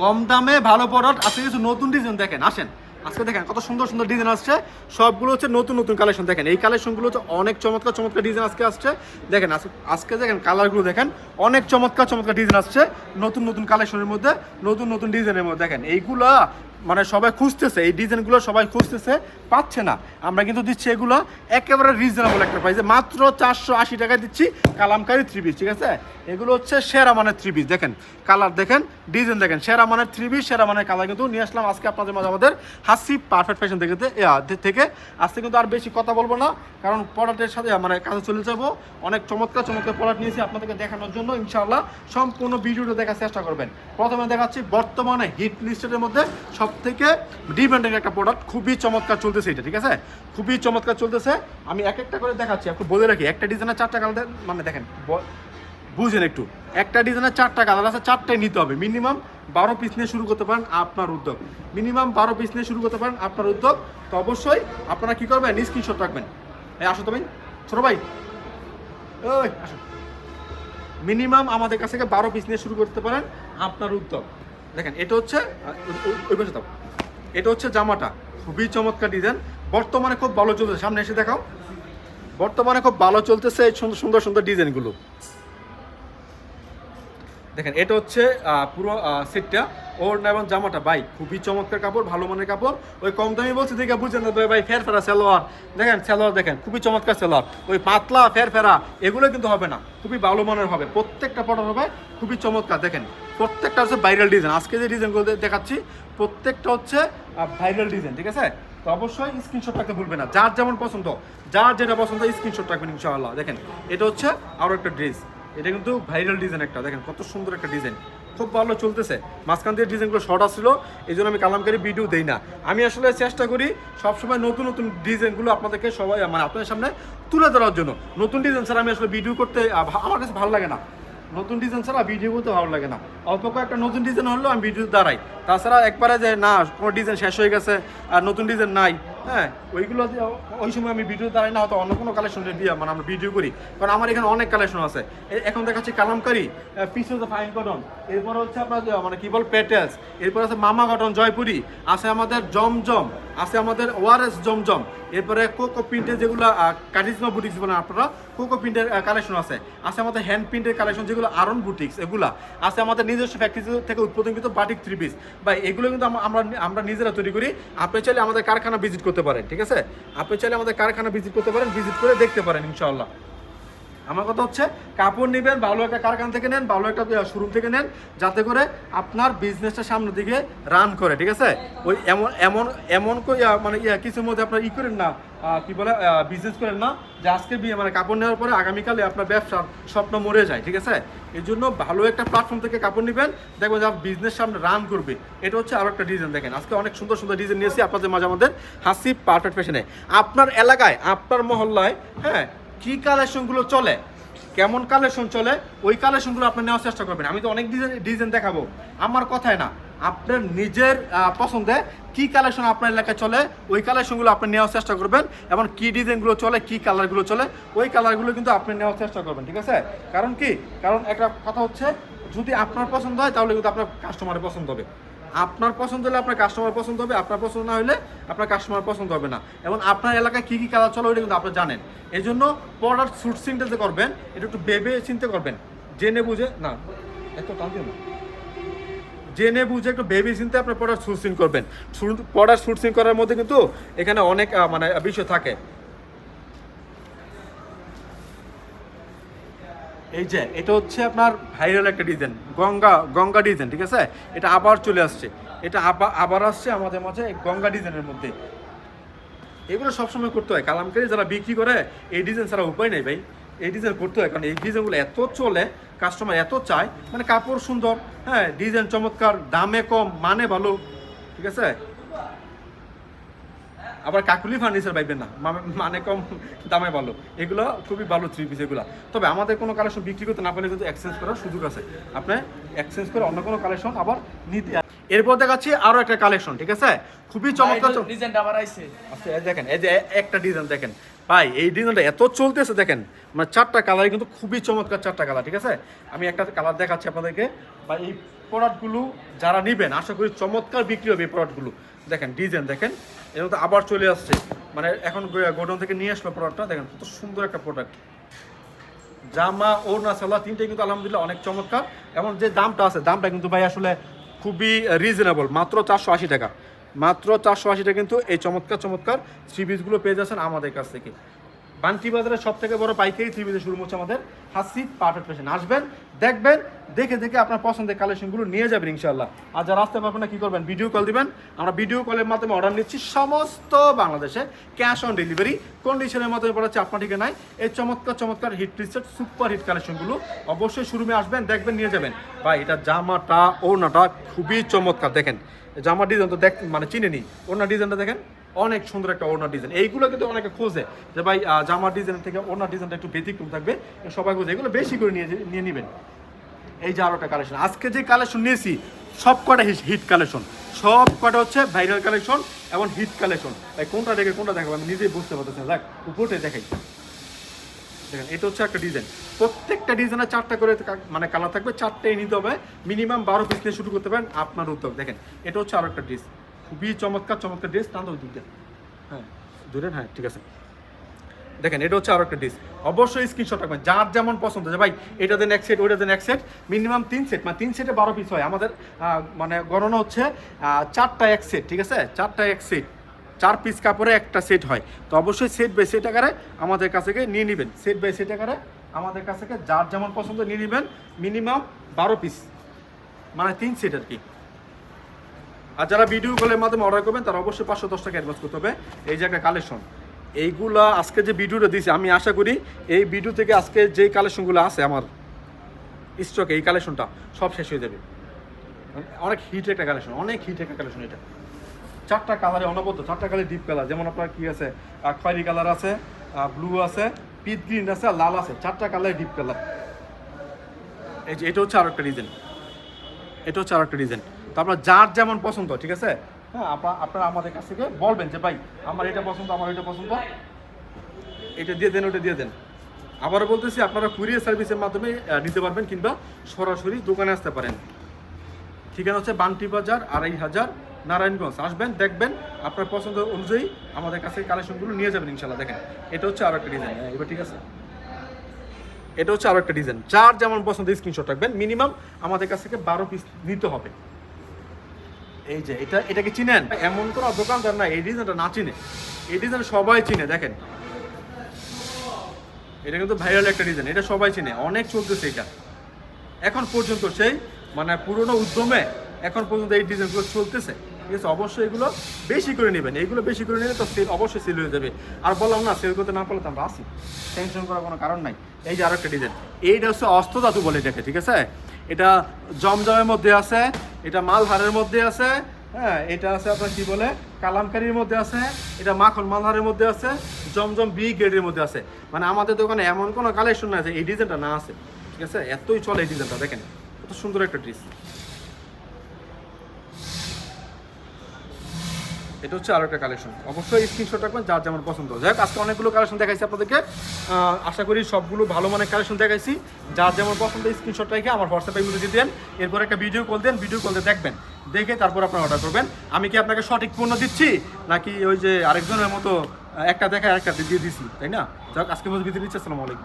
কম দামে ভালো প্রোডাক্ট আজকে কিছু নতুন ডিজাইন দেখেন, আসেন আজকে দেখেন কত সুন্দর সুন্দর ডিজাইন আসছে, সবগুলো হচ্ছে নতুন নতুন কালেকশন। দেখেন এই কালেকশনগুলো হচ্ছে অনেক চমৎকার চমৎকার ডিজাইন আজকে আসছে। দেখেন আজকে দেখেন কালারগুলো দেখেন, অনেক চমৎকার চমৎকার ডিজাইন আসছে নতুন নতুন কালেকশনের মধ্যে, নতুন নতুন ডিজাইনের মধ্যে। দেখেন এইগুলা মানে সবাই খুঁজতেছে, এই ডিজাইনগুলো সবাই খুঁজতেছে, পাচ্ছে না। আমরা কিন্তু দিচ্ছি এগুলো একেবারে রিজনেবল একটা প্রাইসে, মাত্র 480 টাকায় দিচ্ছি কালামকারী থ্রি পিস। ঠিক আছে, এগুলো হচ্ছে সেরা মানের থ্রি পিস। দেখেন কালার দেখেন, ডিজাইন দেখেন, সেরা মানের থ্রি পিস, সেরা মানের কালার কিন্তু নিয়ে আসলাম আজকে আপনাদের মাঝে আমাদের হাসিব পারফেক্ট ফ্যাশন থেকে। আজকে কিন্তু আর বেশি কথা বলবো না, কারণ প্রোডাক্টের সাথে মানে কাজে চলে যাবো। অনেক চমৎকার চমৎকার প্রোডাক্ট নিয়েছি আপনাদেরকে দেখানোর জন্য, ইনশাআল্লাহ সম্পূর্ণ ভিডিওটা দেখার চেষ্টা করবেন। প্রথমে দেখাচ্ছি বর্তমানে হিট লিস্টের মধ্যে সব থেকে ডিমান্ডিং একটা প্রোডাক্ট, খুবই চমৎকার চলতেছে এটা। ঠিক আছে, খুবই চমৎকার চলতেছে। আমি এক একটা করে দেখাচ্ছি, একটু বলে রাখি, একটা ডিজাইনের 4টা কালার, মানে দেখেন বুঝেন একটু, একটা ডিজাইনের 4টা কালার আছে, 4টাই নিতে হবে। মিনিমাম 12 পিস নিয়ে শুরু করতে পারেন আপনার উদ্যোগ, মিনিমাম 12 পিস নিয়ে শুরু করতে পারেন আপনার উদ্যোগ। তো অবশ্যই আপনারা কি করবেন, স্ক্রিনশট রাখবেন। এই আসো তো ভাই, ছোট ভাই, ওই আসো। মিনিমাম আমাদের কাছ থেকে 12 পিস নিয়ে শুরু করতে পারেন আপনার উদ্যোগ। দেখেন এটা হচ্ছে ওই পাশে দাও, এটা হচ্ছে জামাটা, খুবই চমৎকার ডিজাইন, বর্তমানে খুব ভালো চলতেছে। সামনে এসে দেখাও, বর্তমানে খুব ভালো চলতেছে এই সুন্দর সুন্দর সুন্দর ডিজাইনগুলো। দেখেন এটা হচ্ছে পুরো সেটটা, ওড়না এবং জামাটা ভাই খুবই চমৎকার কাপড়, ভালো মানের কাপড়। ওই কম দামি বলছি দেখে বুঝছেন না ভাই, ফেরা সালোয়ার দেখেন, সালোয়ার দেখেন খুবই চমৎকার সালোয়ার, ওই পাতলা ফেরা এগুলো কিন্তু হবে না, খুবই ভালো মানের হবে, প্রত্যেকটা প্রোডাক্ট হবে খুবই চমৎকার। দেখেন প্রত্যেকটা হচ্ছে ভাইরাল ডিজাইন, আজকে যে ডিজাইনগুলো দেখাচ্ছি প্রত্যেকটা হচ্ছে ভাইরাল ডিজাইন। ঠিক আছে, তো অবশ্যই স্ক্রিনশট রাখতে ভুলবেন না, যার যেমন পছন্দ, যার যেটা পছন্দ স্ক্রিনশট রাখবেন ইনশাআল্লাহ। দেখেন এটা হচ্ছে আরও একটা ড্রেস, এটা কিন্তু ভাইরাল ডিজাইন একটা, দেখেন কত সুন্দর একটা ডিজাইন, খুব ভালো চলতেছে। মাঝখান দিয়ে ডিজাইনগুলো শর্ট আসছিল, এই জন্য আমি কালামকারী ভিডিও দেই না। আমি আসলে চেষ্টা করি সবসময় নতুন নতুন ডিজাইনগুলো আপনাদেরকে সবাই মানে আপনাদের সামনে তুলে ধরার জন্য। নতুন ডিজাইন ছাড়া আমি আসলে ভিডিও করতে আমার কাছে ভালো লাগে না, নতুন ডিজাইন ছাড়া ভিডিও করতে ভালো লাগে না। অল্প কয়েকটা নতুন ডিজাইন হলেও আমি ভিডিও দাঁড়াই, তাছাড়া একবারে যে না কোনো ডিজাইন শেষ হয়ে গেছে আর নতুন ডিজাইন নাই, হ্যাঁ ওইগুলো ওই সময় আমি ভিডিও দাঁড়াই না, হয়তো অন্য কোনো কালেকশন দিয়ে মানে আমরা ভিডিও করি, কারণ আমার এখানে অনেক কালেকশন আছে। এখন দেখাচ্ছি কালামকারী, পিস হচ্ছে ফাইন কটন, এরপর হচ্ছে আপনার মানে কি বল পেটেলস, এরপর আছে মামা কটন জয়পুরি, আছে আমাদের জমজম, আছে আমাদের ওয়ারেস জমজম, এরপরে কোকো প্রিন্টের যেগুলো কারিজমা বুটিক্স বলেন আপনারা, কোকো প্রিন্টের কালেকশন আছে, আছে আমাদের হ্যান্ড প্রিন্টের কালেকশন যেগুলো আরন বুটিক্স, এগুলা আছে আমাদের নিজস্ব ফ্যাক্টরি থেকে উৎপাদনকৃত বাটিক থ্রি পিস। বা এগুলো কিন্তু আমরা নিজেরা তৈরি করি। আপনি চাইলে আমাদের কারখানা ভিজিট করতে পারেন। ঠিক আছে, আপনি চাইলে আমাদের কারখানা ভিজিট করতে পারেন, ভিজিট করে দেখতে পারেন ইনশাআল্লাহ। আমার কথা হচ্ছে কাপড় নেবেন ভালো একটা কারখানা থেকে নেন, ভালো একটা শোরুম থেকে নেন, যাতে করে আপনার বিজনেসটা সামনের দিকে রান করে। ঠিক আছে, ওই এমন এমন এমন মানে কিছুর মধ্যে আপনার করেন না, কি বলে বিজনেস করেন না যে আজকে মানে কাপড় নেওয়ার পরে আগামীকালে আপনার ব্যবসার স্বপ্ন মরে যায়। ঠিক আছে, এই জন্য ভালো একটা প্ল্যাটফর্ম থেকে কাপড় নেবেন, দেখবেন যে বিজনেস সামনে রান করবে। এটা হচ্ছে আরও একটা ডিজাইন। দেখেন আজকে অনেক সুন্দর সুন্দর ডিজাইন নিয়েছি আপনাদের মাঝে আমাদের হাসিব পারফেক্ট ফ্যাশনে। আপনার এলাকায়, আপনার মহল্লায়, হ্যাঁ কি কালেকশনগুলো চলে, কেমন কালেকশন চলে, ওই কালেকশনগুলো আপনি নেওয়ার চেষ্টা করবেন। আমি তো অনেক ডিজাইন দেখাবো, আমার কথায় না, আপনার নিজের পছন্দে কি কালেকশন আপনার এলাকায় চলে ওই কালেকশনগুলো আপনি নেওয়ার চেষ্টা করবেন, এবং কি ডিজাইনগুলো চলে, কি কালারগুলো চলে ওই কালারগুলো কিন্তু আপনি নেওয়ার চেষ্টা করবেন। ঠিক আছে, কারণ কি, কারণ একটা কথা হচ্ছে যদি আপনার পছন্দ হয় তাহলে কিন্তু আপনার কাস্টমারের পছন্দ হবে, আপনার পছন্দ হলে আপনার কাস্টমার পছন্দ হবে, আপনার পছন্দ না হলে আপনার কাস্টমার পছন্দ হবে না। এবং আপনার এলাকায় কী কী কালার চলে ওইটা কিন্তু আপনি জানেন। এই জন্য প্রোডাক্ট সুটসিংটা যে করবেন এটা একটু ভেবে চিন্তে করবেন, জেনে বুঝে না, এত টানতে না, জেনে বুঝে একটু ভেবে চিন্তে আপনার প্রোডাক্ট সুটসিং করবেন। প্রোডাক্ট সুটসিং করার মধ্যে কিন্তু এখানে অনেক মানে বিষয় থাকে। এই যে এটা হচ্ছে আপনার ভাইরাল একটা ডিজাইন, গঙ্গা ডিজাইন। ঠিক আছে, এটা আবার চলে আসছে, এটা আবার আসছে আমাদের মাঝে গঙ্গা ডিজাইনের মধ্যে। এগুলো সবসময় করতে হয়, কালামকারী যারা বিক্রি করে এই ডিজাইন ছাড়া উপায় নেই ভাই, এই ডিজাইন করতে হয়, কারণ এই ডিজাইনগুলো এত চলে, কাস্টমার এত চায়, মানে কাপড় সুন্দর, হ্যাঁ ডিজাইন চমৎকার, দামে কম, মানে ভালো। ঠিক আছে, আবার কাকুলি ফার্নিচার পাইবেন না, মানে কম দামে ভালো, এগুলো খুবই ভালো থ্রি পিস এগুলো। তবে আমাদের কোনো কালেকশন বিক্রি করতে না পারলে কিন্তু এক্সচেঞ্জ করার সুযোগ আছে, আপনি এক্সচেঞ্জ করে অন্য কোনো কালেকশন আবার নিতে। এরপর দেখাচ্ছি আরও একটা কালেকশন। ঠিক আছে, খুবই চমৎকার ডিজাইনটা আবার আইছে। আচ্ছা দেখেন, এই যে একটা ডিজাইন দেখেন ভাই, এই ডিজাইনটা এত চলতেছে, দেখেন মানে 4টা কালার কিন্তু খুবই চমৎকার, 4টা কালার। ঠিক আছে, আমি একটা কালার দেখাচ্ছি আপনাদেরকে, বা এই প্রোডাক্টগুলো যারা নেবেন আশা করি চমৎকার বিক্রি হবে এই প্রোডাক্টগুলো। দেখেন ডিজাইন দেখেন, এর মধ্যে আবার চলে আসছে, মানে এখন গোডাউন থেকে নিয়ে আসলো প্রোডাক্টটা। দেখেন কত সুন্দর একটা প্রোডাক্ট, জামা ওড়না সালোয়ার তিনটাই কিন্তু আলহামদুলিল্লাহ অনেক চমৎকার। এবং যে দামটা আছে দামটা কিন্তু ভাই আসলে খুবই রিজনেবল, মাত্র 480 টাকা, মাত্র 480 টাকা কিন্তু এই চমৎকার চমৎকার থ্রি পিসগুলো পেয়ে যাচ্ছেন আমাদের কাছ থেকে। বান্টি বাজারের সব থেকে বড় পাইকারি থ্রি পিসের শুরু হচ্ছে আমাদের হাসিব পারফেক্ট ফ্যাশন। আসবেন, দেখবেন, দেখে দেখে আপনার পছন্দের কালেকশনগুলো নিয়ে যাবেন ইনশাআল্লাহ। আর যারা আসতে পারবেন না কী করবেন, ভিডিও কল দিবেন, আমরা ভিডিও কলের মাধ্যমে অর্ডার নিচ্ছি সমস্ত বাংলাদেশে, ক্যাশ অন ডেলিভারি কন্ডিশনের মাধ্যমে পড়াচ্ছে আপনার ঠিকানায় এই চমৎকার চমৎকার হিট রিসেট সুপার হিট কালেকশনগুলো। অবশ্যই শোরুমে আসবেন, দেখবেন, নিয়ে যাবেন। ভাই এটা জামাটা ওড়নাটা খুবই চমৎকার, দেখেন জামার ডিজাইন তো মানে চিনে নি, ওড়নার ডিজাইনটা দেখেন অনেক সুন্দর একটা ওড়নার ডিজাইন। এইগুলো কিন্তু অনেকে খোঁজে যে ভাই জামার ডিজাইন থেকে ওড়নার ডিজাইনটা একটু ব্যতিক্রম থাকবে, সবাই খোঁজে, এগুলো বেশি করে নিয়ে নেবেন। এই যে আরো একটা কালেকশন, আজকে যে কালেকশন নিয়েছি সব কটা হিট কালেকশন, সব কটা হচ্ছে ভাইরাল কালেকশন এবং হিট কালেকশন। ভাই কোনটা দেখে কোনটা দেখাবো আমি নিজেই বুঝতে পারতেছি না। দেখ উপরে দেখাই, দেখেন এটা হচ্ছে একটা ডিজাইন, প্রত্যেকটা ডিজাইনে 4টা করে মানে কালার থাকবে, 4টাই নিতে হবে, মিনিমাম 12 পিস নিয়ে শুরু করতে পারেন আপনার উদ্যোগ। দেখেন এটা হচ্ছে আরো একটা ড্রেস, খুবই চমৎকার চমৎকার ড্রেস, টান ওই দিকটা, হ্যাঁ দূরের, হ্যাঁ ঠিক আছে। দেখেন এটা হচ্ছে আরো একটা ড্রেস, অবশ্যই স্ক্রিনশট রাখবেন যার যেমন পছন্দ, যে ভাই এটা দেন এক সেট, ওইটা দেন এক সেট, মিনিমাম 3 সেট, মানে 3 সেটে 12 পিস হয় আমাদের, মানে গণনা হচ্ছে 4টা এক সেট, ঠিক আছে, 4টা এক সেট, 4 পিস কাপড়ে একটা সেট হয়। তো অবশ্যই সেট বাই সেট আকারে আমাদের কাছ থেকে নিয়ে নেবেন, সেট বাই সেট আকারে আমাদের কাছ থেকে যার যেমন পছন্দ নিয়ে নেবেন, মিনিমাম 12 পিস, মানে 3 সেট আর কি। আর যারা ভিডিও কলের মাধ্যমে অর্ডার করবেন তারা অবশ্যই 510 টাকা অ্যাডভান্স করতে হবে। এই জায়গায় কালেকশন এইগুলা আজকে যে ভিডিওটা দিয়েছি, আমি আশা করি এই ভিডিও থেকে আজকে যে কালেকশনগুলো আছে আমার স্টকে, এই কালেকশনটা সব শেষ হয়ে যাবে। অনেক হিট একটা কালেকশন, অনেক হিট একটা কালেকশন। এটা 4টা কালারে অনবদ্য, 4টা কালার ডিপ কালার, যেমন আপনার কি আছে খয়েরি কালার আছে, ব্লু আছে, পিচ গ্রিন আছে, আর লাল আছে, 4টা কালার ডিপ কালার। এই যে এটা হচ্ছে আরো একটা ডিজাইন, এটা হচ্ছে আরো একটা ডিজাইন। তো আপনার যার যেমন পছন্দ, ঠিক আছে, হ্যাঁ আপনারা আমাদের কাছ থেকে বলবেন যে ভাই আমার এটা পছন্দ, আমার এটা পছন্দ, এটা দিয়ে দেন, ওটা দিয়ে দেন। আবারও বলতেছি আপনারা কুরিয়ার সার্ভিসের মাধ্যমে নিতে পারবেন, কিংবা সরাসরি দোকানে আসতে পারেন। ঠিকানা হচ্ছে বান্টি বাজার 2500 নারায়ণগঞ্জ। আসবেন, দেখবেন, আপনার পছন্দ অনুযায়ী আমাদের কাছে কালেকশনগুলো নিয়ে যাবেন ইনশাল্লাহ। দেখেন এটা হচ্ছে আরো একটা ডিজাইন, এবার ঠিক আছে, এটা হচ্ছে আরো একটা ডিজাইন, যার যেমন পছন্দ স্ক্রিনশট রাখবেন, মিনিমাম আমাদের কাছ থেকে 12 পিস নিতে হবে। এই যে এটাকে চিনেন, এমন কোনো দোকানদার না এই ডিজাইনটা না চিনে, এই ডিজাইন সবাই চিনে। দেখেন এটা কিন্তু ভাইরাল একটা ডিজাইন, এটা সবাই চিনে, অনেক চলতেছে এটা এখন পর্যন্ত, সেই মানে পুরোনো উদ্যমে এখন পর্যন্ত এই ডিজাইনগুলো চলতেছে, ঠিক আছে। অবশ্যই এগুলো বেশি করে নেবেন, এইগুলো বেশি করে নিলে তো সেল অবশ্যই সেল হয়ে যাবে। আর বললাম না, সেল করতে না পারলে তো আমরা আসি, টেনশন করার কোনো কারণ নাই। এই যে আরেকটা ডিজাইন, এইটা হচ্ছে অস্ত্রধাতু বলে এটাকে, ঠিক আছে, এটা জমজমের মধ্যে আছে, এটা মালহারের মধ্যে আছে, হ্যাঁ এটা আছে আপনার কি বলে কালামকারির মধ্যে আছে, এটা মাখন মালহারের মধ্যে আছে, জমজম বি গ্রেডের মধ্যে আছে। মানে আমাদের দোকানে এমন কোনো কালেকশন না আছে এই ডিজাইনটা না আছে, ঠিক আছে, এতই চলে এই ডিজাইনটা। দেখেন কত সুন্দর একটা ড্রেস, এটা হচ্ছে আরো একটা কালেকশন। অবশ্যই স্ক্রিনশট রাখবেন যার যেমন পছন্দ। যাই হোক, আজকে অনেকগুলো কালেকশন দেখাইছি আপনাদেরকে, আশা করি সবগুলো ভালো মানের কালেকশন দেখাইছি। যার যেমন পছন্দ স্ক্রিনশট রেখে আমার হোয়াটসঅ্যাপে মেসেজ দেন, এরপর একটা ভিডিও কল দেন, ভিডিও কল দিয়ে দেখবেন, দেখে তারপর আপনারা অর্ডার করবেন। আমি কি আপনাকে সঠিক পণ্য দিচ্ছি, নাকি ওই যে আরেকজনের মতো একটা দেখা একটা দিয়ে দিচ্ছি, তাই না? যাই হোক, আজকে মধ্যে ভিডিও দিচ্ছি। আসসালামু আলাইকুম।